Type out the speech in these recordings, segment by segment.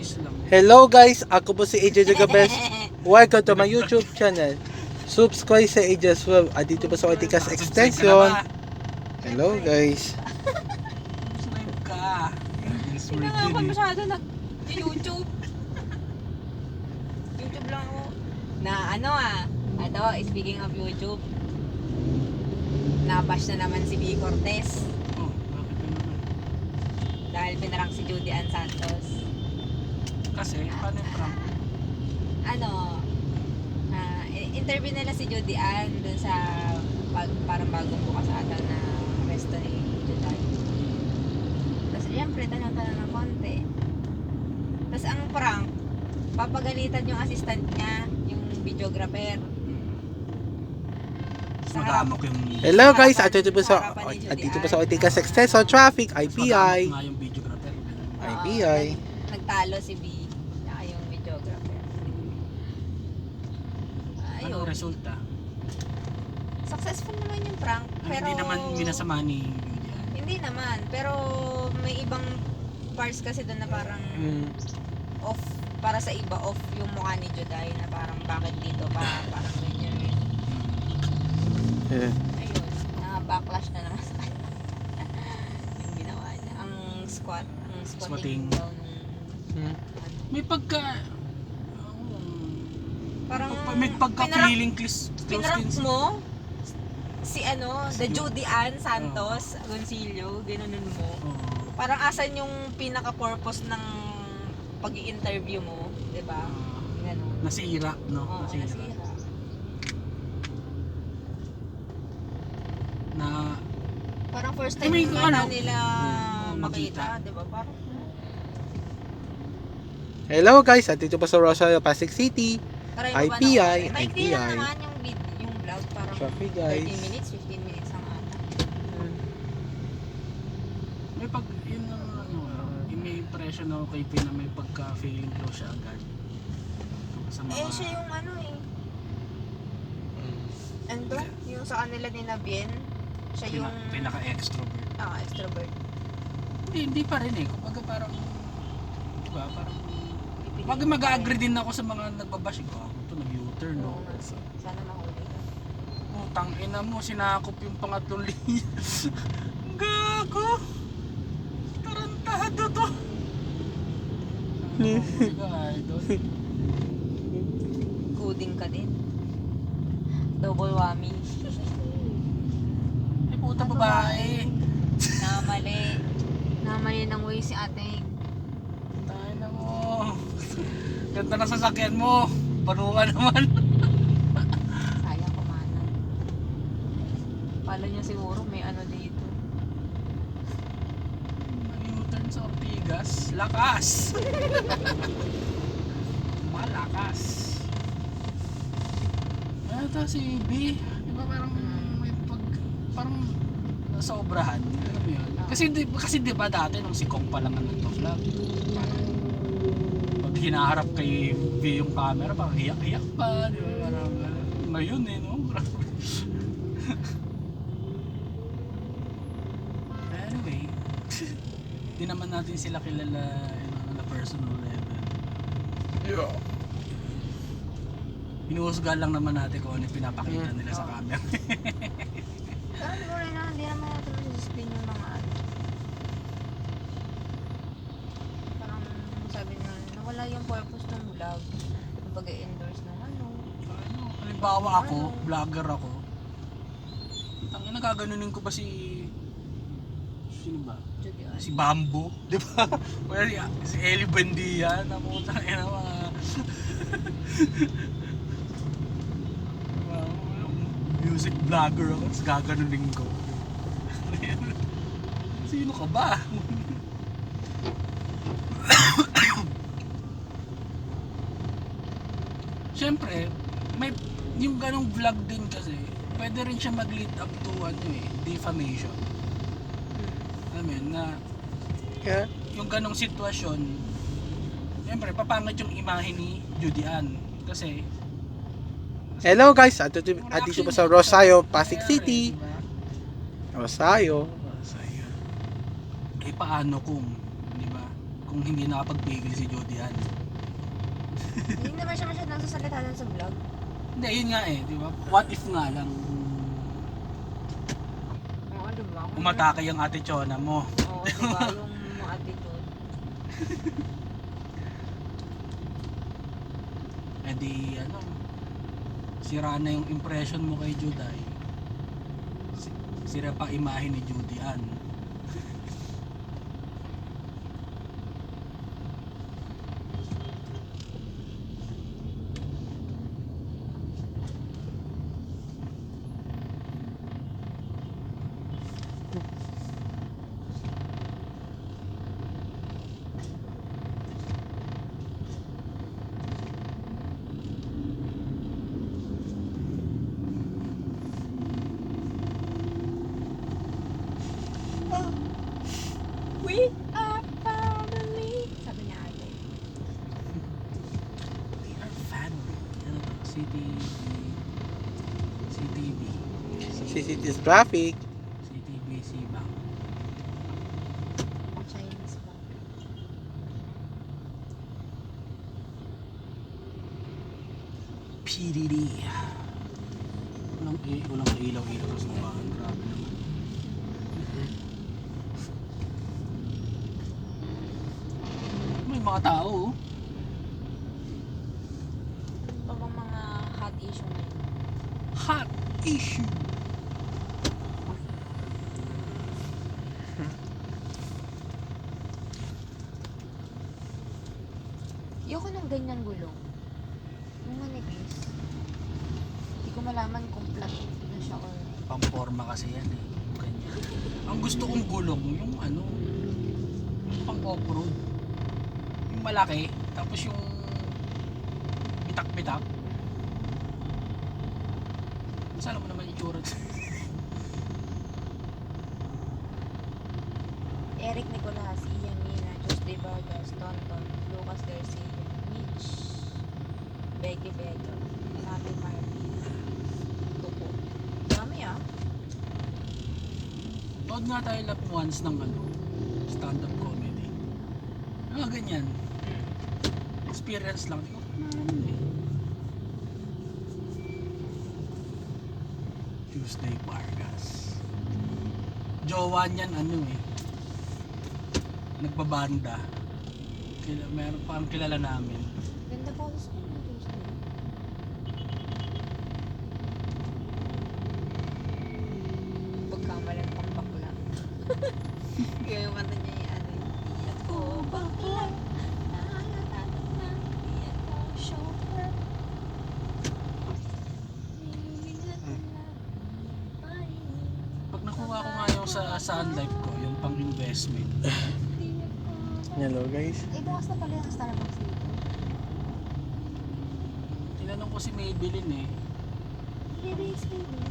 Please lang. Hello guys, ako po si AJ Jagabes. Welcome to my YouTube channel. Subscribe sa AJ's World. Dito po sa Otikas Extension. Hello guys. Subscribe ka. Hindi nga ako masyado nag-YouTube. YouTube lang ako. Speaking of YouTube, nabash na naman si B. Cortez Oh, bakit naman? dahil pinarang si Judy Ann Santos. Kasi, paano yung prank? Interview nila si Judy Ann dun sa parang bagong bukas ata na resto ni Judy. Tapos siyempre, tanong-tanong ng konti. Tapos ang prank, papagalitan yung assistant niya, yung videographer. Magamok yung... Hello guys, dito po sa Otikas Extension Traffic IPI. Nga yung videographer. IPI. Nagtalo si B, saka yung videographer. Anong resulta? Successful naman yung prank, pero Hindi naman minasama ni Julian. hindi naman, pero may ibang parts kasi doon na parang off, para sa iba off yung mukha ni Juday na parang bakit dito pa parang ganyan. Ayun, backlash na naman sa kanya. Yung ginawa niya, ang squatting Squatting. daw May pagka... parang may pagka-feeling close pinrank din. mo si the Judy Ann Santos Goncillo, ginanon mo. Parang asan yung pinaka-purpose ng pag-i-interview mo, 'di ba? Ganun. Nasira, no? Oo, nasira. Na... Parang first time May nila makita. makita, 'di ba? Parang Hello guys, dito po sa Rosario, Pasig City. IPI, Maikli lang IPI. naman yung vlog, parang Traffic guys. 13 minutes, 15 minutes ang ata. May pag... Yun ang yung may impression ako kay Pin na may pagka-feeling close siya agad. Sa mga... Siya yung Ando, yung sa kanila ni Nabien, siya yung pinaka-extrovert. Extrovert. Hindi pa rin eh. Kumbaga parang... Diba? Parang... Pag mag-agree din ako sa mga nagbabash ko, ako ito nag-U-turn, no? Oo nga. Sana mahuli ka. Putang ina mo, sinakop yung pangatlong linya. Gago! Tarantado to! Mahuli ka, idol. Coding ka din. Double whammy. Ay puta babae! Namali ng way si ate. Tayo na mo! Ganda na sasakyan mo! Panuka naman! Sayang kumanan. Pala niya siguro may dito. Nag-U-turn sa Ortigas. Lakas! Malakas! Ito si B, di ba parang may parang nasobrahan, alam mo yun? Kasi di ba dati nung si Kong pa lang ang nagpa-vlog, parang pag hinaharap kay B yung camera, parang iyak-iyak pa, di ba? Parang ngayon no? Anyway, di naman natin sila kilala on a personal level. Yeah. Hinuhusga lang naman natin kung ano yung pinapakita nila sa camera. Pero siguro hindi naman natin masisipin yung mga parang sabi na nawala yung purpose ng vlog. Yung pag-endorse ng Halimbawa ako, vlogger ako. Tangina, gaganunin ko ba sino ba? Judy Ann. Si Bambo, di ba? O si Eli Buendia, namutang ina mga music vlogger ako, tapos gaganunin ko. Sino ka ba? Siyempre, may yung ganong vlog din kasi, pwede rin siya mag-lead up to defamation. Alam mo yun, na yung ganong sitwasyon, siyempre, papangit yung imahe ni Judy Ann. Kasi, Hello guys, dito po sa Rosario, Pasig City. Rosario. Eh paano kung, di ba? kung hindi nakapagpigil si Judy Ann. Hindi naman siya masyadong sasalita lang sa vlog. Hindi, yun nga eh, di ba? What if nga lang Oo, diba? umatake yung ate Chona mo. Oo, diba? Yung mga attitude. Eh di, ano, sira na yung impression mo kay Juday. Sira pa imahe ni Judy Ann. We are family. Sabi niya ate. We are family. Ano to? CTV. CCTV traffic. CTBC Bank. Chinese ba? PDD. Walang ilaw-ilaw sa simbahan. Grabe naman. May mga tao oh. Ano pa bang mga hot issue ngayon? Hot issue. Ayoko ng ganyan gulong. Yung manipis. Hindi ko malaman kung flat na siya or... Pamporma kasi yan eh. Ganyan. Ang gusto kong gulong, yung ano, yung pang off-road. Yung malaki, tapos yung bitak-bitak. Mas alam mo naman itsura. Eric Nicolas, Ian Mina, Tuesday Vargas, Tonton, Lucas Garcia, Mitch, Becky Bello, Nabi Martin, Tupo. Dami ah. Nood nga tayo lap once ng ano, stand-up comedy. Mga ganyan. Experience lang. Di ko alam eh. Tuesday Vargas. Jowa niyan ano eh. Nagbabanda. Meron parang kilala namin. Ganda po sa Tuesday. Pagkamalan pang bakla. Kaya yung kanta niya yung ano yung iyak ko bakla. Naalala na iyak ko chauffeur. Nililigatan na marinig. Pag nakuha ko nga yung sa Sun Life ko, yung pang investment. Hello guys. Eh, bukas na pala yung Starbucks dito. Tinanong ko si Maybelline eh. Baby, baby.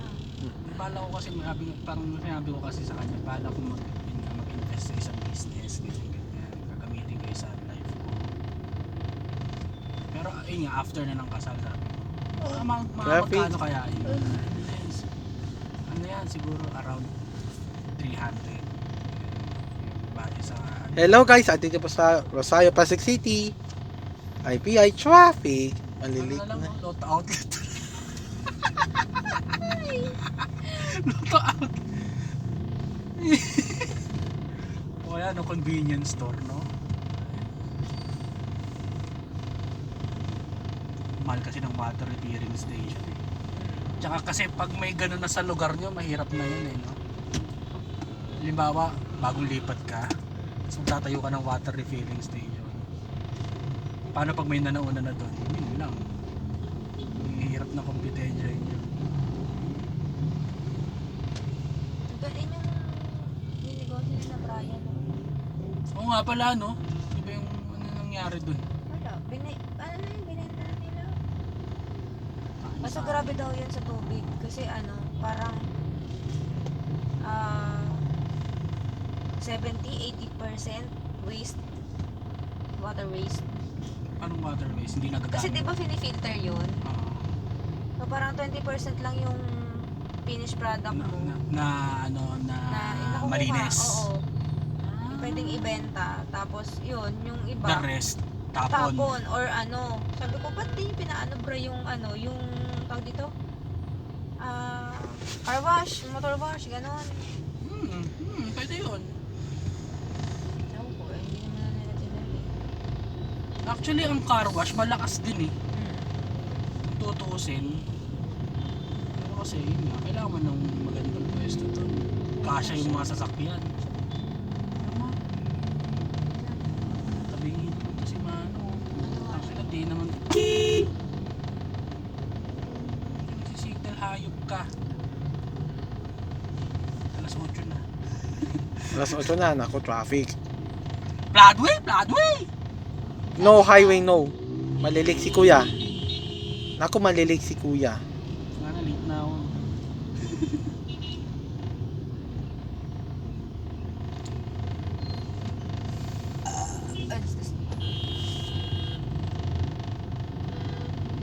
Ah. Bala ko kasi, parang sinabi ko kasi sa kanya, bala ko mag-invest sa isang business, ganyan. Gagamitin ko yung Sun Life ko. Pero ayun nga, after na ng kasal sabi ko, mga Traffic. magkano kaya yun? Ano yan, siguro around 300. Bali sa Hello guys, andito po sa Rosario, Pasig City. IPI traffic. Malilit ano na lang, na. Lotto Outlet. Lotto Outlet. O kaya no, convenience store, no? Mahal kasi ng water refilling station eh. Tsaka kasi pag may ganun na sa lugar nyo, mahirap na yun eh, no? Halimbawa, bagong lipat ka, so tatayo ka ng water refilling station. Paano pag may nanauna na doon? Yun lang. Hirap na kompetensya yun. Ang galing yung ninegosyo ni na Brian. Oo nga pala, no? Di ba yung ano nangyari doon? Wala. Ano na yun? Binenta na nila. Basta grabe daw yun sa tubig. Kasi ano, parang 70-80% waste. Water waste. Anong waterways? Hindi nagagamit. Kasi di ba finifilter yun? Oo. So parang 20% lang yung finished product mo. na ano na Na nakukuha. malinis. Oo. Ah. pwedeng ibenta. Tapos yun, yung The iba, rest, tapon. tapon or ano. Sabi ko, ba't di pinaano bro yung ano, yung tawag dito? Car wash, motor wash, ganon. Pwede yun. Ewan ko, hindi naman na nila tinuli. Actually, ang car wash, malakas din eh. Hmm. Kung tutuusin. Pero kasi, yun nga, kailangan mo ng magandang pwesto to. Kasya yung mga sasakyan. Tama. Tabingin mo ito si Mano. Actually, di naman. Magsisignal, hayop ka. Alas 8 na. Alas 8 na, naku, traffic. Broadway! Broadway! No highway, no. Malilik si kuya. Naku, malilik si kuya. Sana late na ako. Excuse me.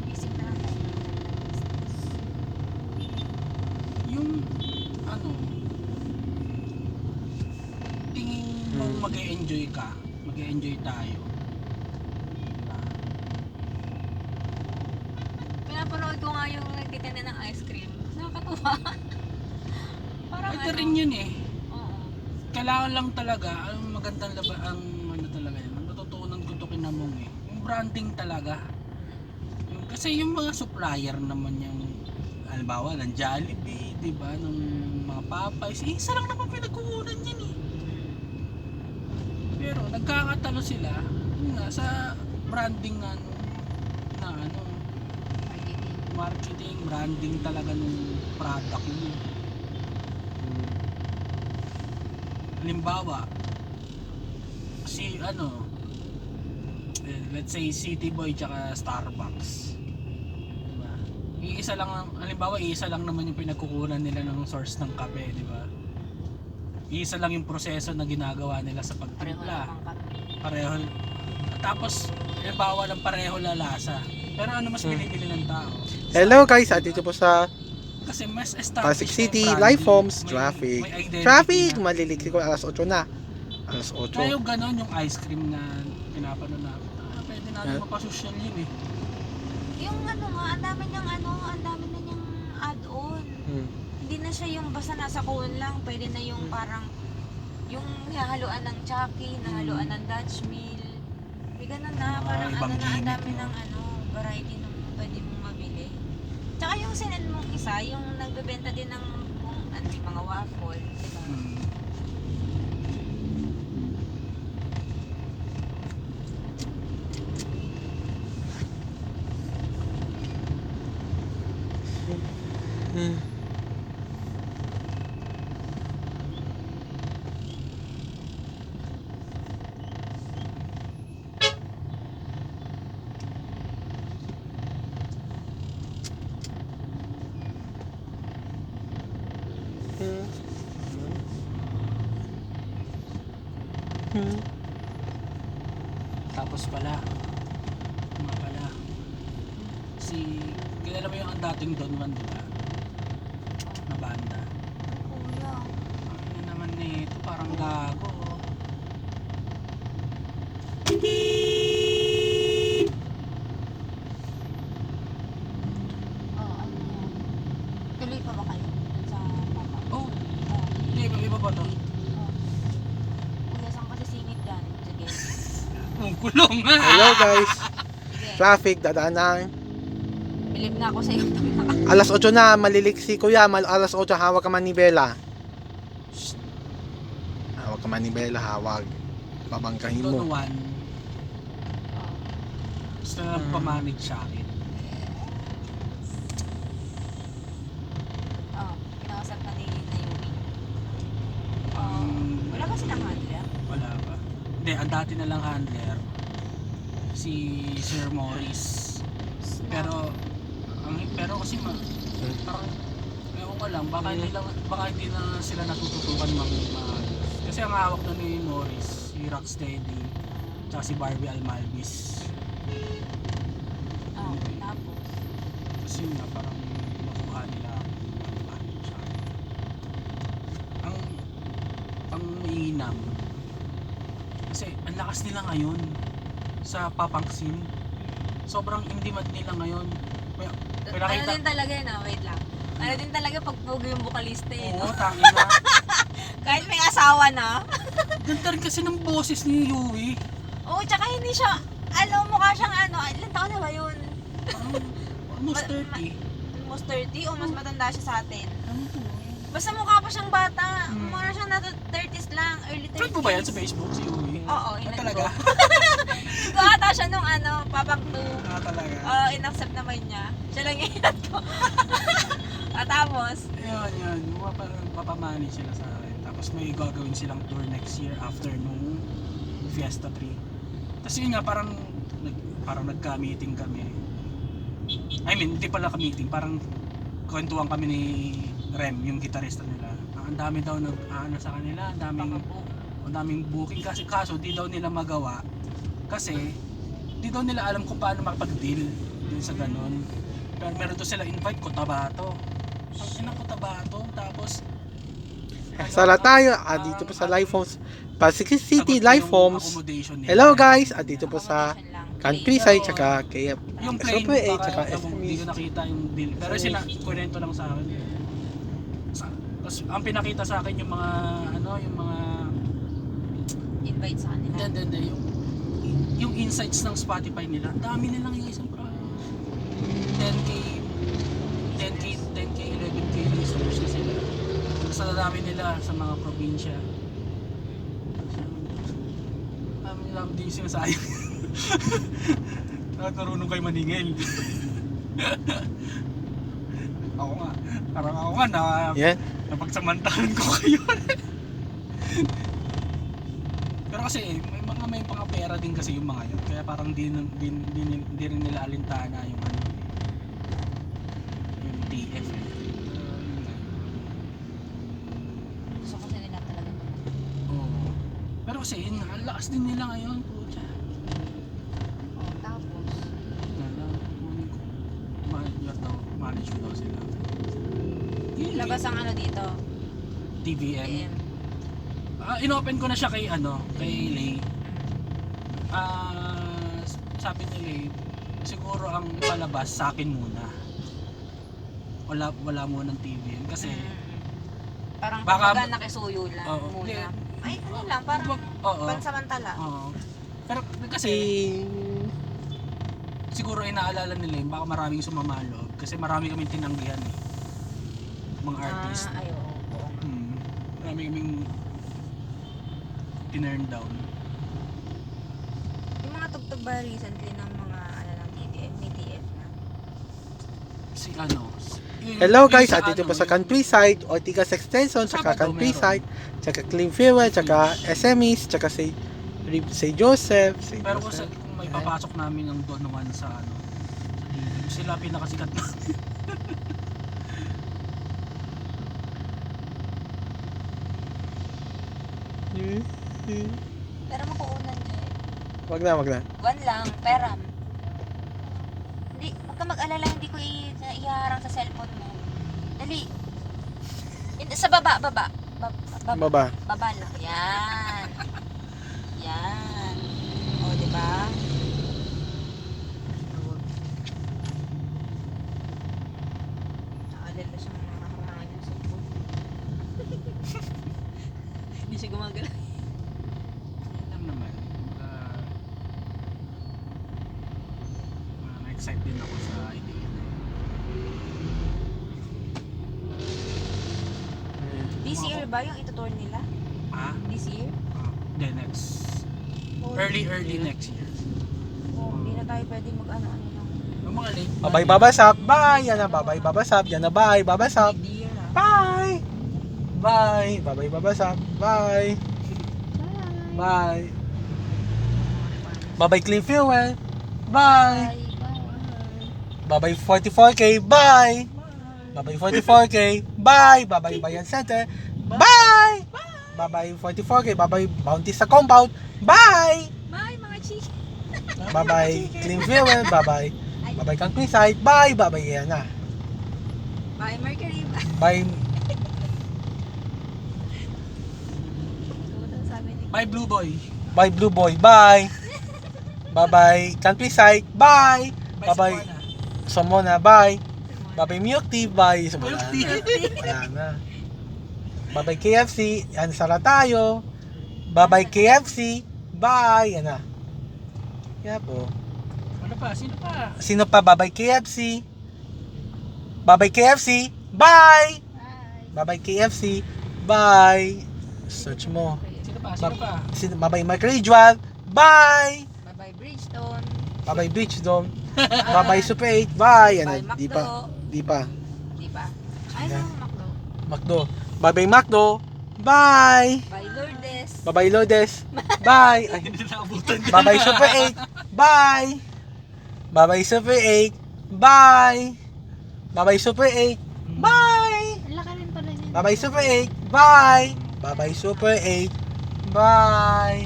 Isip na lang tayo. Yung, ano, tingin mo mag-e-enjoy ka, mag-e-enjoy tayo. Diba? Pinapanood ko nga yung nagtitinda ng ice cream. Nakakatuwa. Parang Ito rin yun eh. Oo. Kailangan lang talaga, ang magandang ang ano talaga yun, ang natutunan ko to kinamong eh. Yung branding talaga. Kasi yung mga supplier naman yung, halimbawa, ng Jollibee, di ba, ng mga Popeyes, isa lang naman pinagkukunan yan eh. Pero nagkakatalo sila, yun nga, sa branding na ano, marketing, branding talaga ng product nyo. Halimbawa, si ano, let's say City Boy tsaka Starbucks. Diba? Iisa lang, halimbawa, iisa lang naman yung pinagkukunan nila ng source ng kape, di ba? Iisa lang yung proseso na ginagawa nila sa Pareho pagtimpla. lang ang kape. Pareho. Tapos, halimbawa lang pareho lalasa. Pero ano mas binibili ng tao? Hello guys, andito po sa Kasi mas Pasig established City, na yung Life branding. Homes, May- traffic. may identity Traffic! na. Malilik si kuya, alas 8 na. Alas Kaya 8. yung ganon, yung ice cream na pinapano namin, pwede natin Yeah. mapasosyal yun eh. Yung ano nga, ang dami niyang ang dami na niyang add-on. Hindi na siya yung basta nasa cone lang, pwede na yung parang yung hahaluan ng Chucky, nahaluan ng Dutch meal. May ganun na, parang ibang ano na, ang gimmick, dami no? ng variety ng pwede mong mabili. Tsaka yung sinend mong isa, yung nagbebenta din ng mga waffle, diba? Hmm. Tapos pala, mga pala, kilala mo yung ang dating Don Juan, di ba? Na banda. Kuya, Ano naman nito, parang gago. Oh. ano, tuloy pa ba kayo dun sa papa? Oh, Oh, hindi, iba pa to. oh. Kuya, saan kasi singit dyan? Sige. Ang kulong nga. Hello guys, Sige. traffic, dadaan na. Believe na ako sa'yo. Alas 8 na, malilik si kuya. Alas 8, hawag ka manibela. Shh. Hawag ka manibela, hawag. Babangkahin Don mo. Juan, gusto na lang pamanage sa akin. Oh, kinakausap na ni Naomi. Um, Wala ba silang handler? Wala pa. Hindi, ang dati na lang handler, si Sir Morris. Pero kasi parang ewan ko lang, baka hindi na sila natututukan kasi ang hawak na ni Morris, si Rocksteady, tsaka si Barbie Almalvis. Oh, tapos. Kasi nga parang nakuha nila ang mainam Kasi ang lakas nila ngayon sa papangsin. Sobrang in-demand nila ngayon. May Ano nakita. din talaga yun, wait lang. Ano din talaga pag pogi yung vocalista eh, Oo, no? tangin na. Kahit may asawa na. Ganda rin kasi ng boses ni Yui. Oo, tsaka hindi siya, alam mo mukha siyang ano, ilan taon na ba yun? Parang almost 30. Almost 30 o mas matanda siya sa atin. Ano to? Basta mukha pa siyang bata. Hmm. Mukha siyang nasa 30s lang, early 30s. Friend mo ba yan sa Facebook, si Yui? Oo, Ah, inag talaga? ko ata siya nung ano, papang 2. Ah, talaga? In-accept naman niya. Siya lang yung inat ko. At tapos, Yun. Papamani sila sa akin. Tapos may gagawin silang tour next year after nung Fiesta 3. Tapos yun nga, parang nagka-meeting kami. I mean, hindi pala ka-meeting. Parang kwentuhan kami ni Rem, yung gitarista nila. Ang dami daw ano sa kanila, ang daming booking. Kasi kaso, di daw nila magawa. Kasi, di daw nila alam kung paano makapag-deal dun sa ganun. Pero meron to sila invite, Cotabato. Ang ina Cotabato. Tapos, Sala tayo, dito po sa Life Homes, Pasig City, sagot Life yung Homes. accommodation nila. Hello guys, dito po sa accommodation lang. Countryside, tsaka KF. Yung plane, Super 8, baka tsaka hindi ko SMEs. nakita yung deal. Pero sila, kwento lang sa akin. Tapos, ang pinakita sa akin yung mga, yung mga, Invite sa kanila. hindi, yung insights ng Spotify nila. Ang dami nilang yung isang 10k, 11k listeners na sila. Sa dami nila sa mga probinsya. Dami din yung sinasayang. Marunong kayo maningil. Ako nga. Parang ako nga Yan. napagsamantahan ko kayo. Pero kasi may mga pera din kasi yung mga yun. Kaya parang di rin nila alintana yung yung TF eh. Gusto kasi nila talaga. Oo. Pero kasi yun nga, ang lakas din nila ngayon. Pucha. Tapos, Manage ko daw sila. labas ang ano dito. TVM. PM. Inopen ko na siya kay Lay. Sabi ni Lay, siguro ang palabas sa akin muna. Wala munang TVM kasi Parang baka- kumbaga nakisuyo lang Oo. muna. Ay, ano lang, parang Oo. pansamantala. Oo. Pero kasi siguro inaalala nila yun, baka maraming sumamalo kasi marami kaming tinanggihan eh. Mga artist. Ay, oo. Marami kaming tinurn down. Yung mga tugtog ba recently ng mga ng TTF, may TF na? Si Hello guys, yung dito po sa yung- Countryside, Ortigas Extension, tsaka Sabado Countryside, tsaka Clean Fuel, tsaka SMEs, tsaka si Joseph. Pero kung may papasok namin ang Don Juan sa DDM, sila pinakasikat na. Pero makuunan dyan. Wag na. One lang, peram. Hindi, huwag ka mag-alala, hindi ko iharang sa cellphone mo. Dali. Sa baba. Baba lang. Yan. Yan. O, diba? Naalala siyang nakaharangan yung cellphone. Hindi siya gumagalaw. Alam naman. Na-excite din ako sa idea na yun. This year ba yung itutour nila? This year? The next early next year. Oh, hindi na tayo pwede mag-ano-ano lang. Yung mga late. Babay babasap, bye! Yan na, babay babasap, yan na, bye! Babasap, Dear ah. bye! Bye! Babay babasap, bye! Bye! Babay Clean Fuel, bye! Babay 44K, bye! Babay 44K, bye! Babay Bayan Center, bye! Babay 44K, babay Bounty sa compound, bye! Bye mga chiki. Babay Clean Fuel, babay Babay Countryside, bye! Babay yan na. Bye Mercury. Bye! Sabi ni Bye Blue Boy. Bye Blue Boy, bye. Bye-bye Countryside, bye. Bye-bye Somona, bye. Bye-bye Milk Tea, bye. So, wala na. Bye-bye KFC, yan, sara tayo. Bye-bye KFC, bye. Yan na. Kaya po. Ano pa? Sino pa? Sino pa? Bye-bye KFC. Bye-bye KFC, bye. Bye-bye KFC, bye. Search mo. Sino pa? Sino pa? Bye-bye Mark Ridgewell, bye. Bye-bye Bridgestone. Bye-bye Beach Dome. Bye-bye Super 8, bye. Yan Bye na, di pa. McDo. Di pa. Di ba? Ay, no, McDo. McDo. Bye-bye McDo, bye. Bye Lourdes. Bye-bye Lourdes, bye. Ay, Hindi na naabutan niya. bye-bye Super 8, bye. Bye-bye Super 8, bye. Bye-bye Super 8, bye. Ang laki rin pala niya. Bye-bye Super 8, bye. Bye-bye Super 8, bye.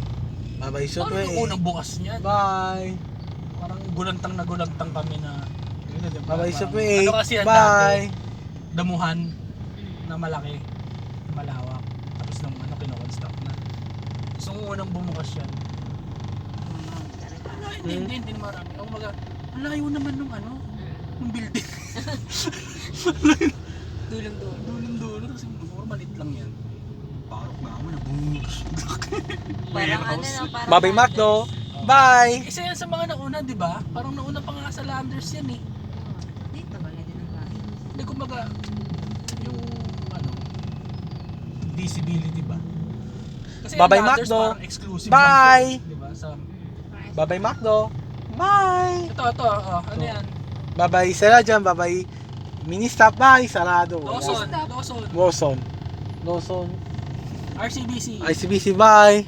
Bye-bye Super Ano yung 8, unang bukas niyan? bye. Parang gulantang na gulantang kami na. Bye-bye Parang- Super 8, Ano kasi yan bye. dati? Damuhan na malaki, malawak. Tapos nung ano kino-construct na. So nung unang bumukas yan. Hindi marami. Ang mga, ang layo naman nung ano, nung building. Dulong-dulo. Dulo-dulo. Kasi siguro malit lang yan. Parok na ako na bumukas. Parang ano na, parang Bye-bye McDo, bye. Isa yan sa mga nauna, di ba? Parang nauna pa nga sa Landers yan eh. Dito ba? Hindi ng bahay. Hindi kumbaga, yung ano, visibility ba? Kasi Bye-bye, yung Landers Macdo. parang exclusive Bye. lang siya, di ba? Sa, Bye-bye McDo, bye. ito, oh, ano yan? Bye-bye Sarah dyan, bye-bye Mini-stop, bye. Sarado. Lawson, Stop. Lawson, Lawson. Lawson. RCBC. ICBC, bye.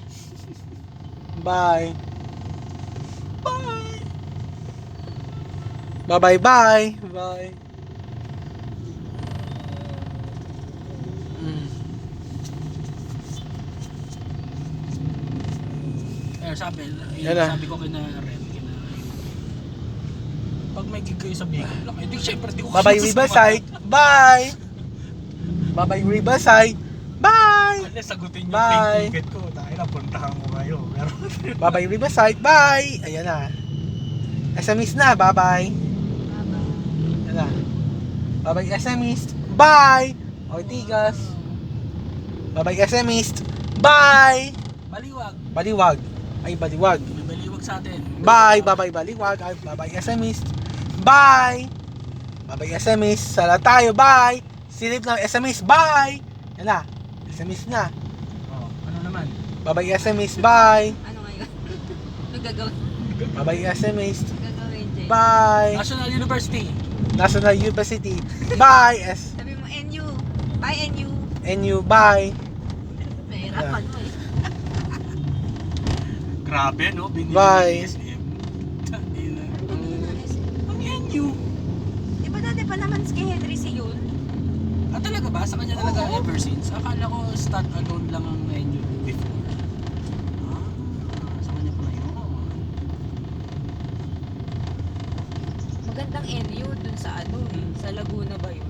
Bye. Bye! Bye-bye, bye. Bye. Sabi, Yan na. sabi ko kina Ren, kina pag may gig kayo sa Bicol lang, hindi syempre di ko Bye-bye kasi Riverside, bye. Bye-bye Riverside, bye. Unless sagutin yung Bye. plane ticket ko, tayo na puntahan ko kayo. Pero Bye-bye Riverside, bye. Ayan na. SMS na, bye-bye. Ayan na. Bye-bye SMS, bye. Ortigas. Bye-bye SMS, bye. baliwag, Baliwag. Ay, baliwag. may baliwag sa atin. Bye, bye-bye baliwag. Ay, bye-bye SMS. Bye. Bye-bye SMS. Sala tayo, bye. Silip ng SMS, bye. Yan na. SMS na. Oh, ano naman? Bye-bye SMS, bye. Ano ngayon? Ano gagawin? Bye-bye SMS, Gagawin, Jay? bye. National University. National University, bye. Sabi mo, NU. Bye, NU. NU, bye. Mahirapan mo eh. Grabe, no? Binili Bye. ng SM. Ang NU. Di ba dati pa naman kay Henry si yun? Ah, talaga ba? Sa kanya talaga Oo. ever since? Akala ko stand-alone lang ang NU before. Ah, sa kanya pala yun. Magandang NU dun sa ano eh. Sa Laguna ba yun?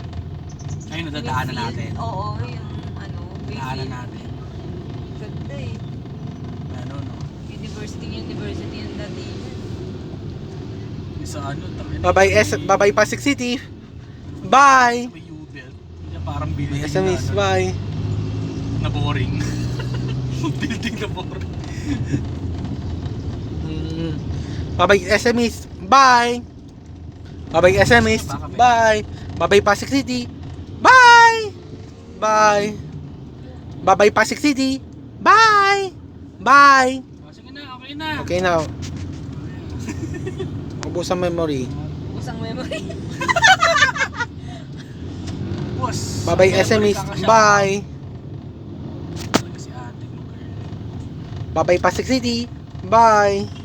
Ayun, nadadaanan May field. natin. Oo, yung ano. May Nadaanan field. natin. Ganda eh. Ano, no? University yung dati. Sa ano, tangin. Bye-bye Pasig City, bye. May U-belt. Hindi parang May building SMS, na, bye. na boring. Building na boring. Bye-bye SMS, bye. Bye-bye SMS, bye. Bye-bye Pasig City, bye. Bye. Bye-bye Pasig City, bye. Bye. Oh, sige na, okay na. Okay now. Ubus ang memory. Usang memory. Boss. Bye-bye memory SMS, kakasya. bye. Talaga si ate mo, girl. Bye-bye Pasig City, bye.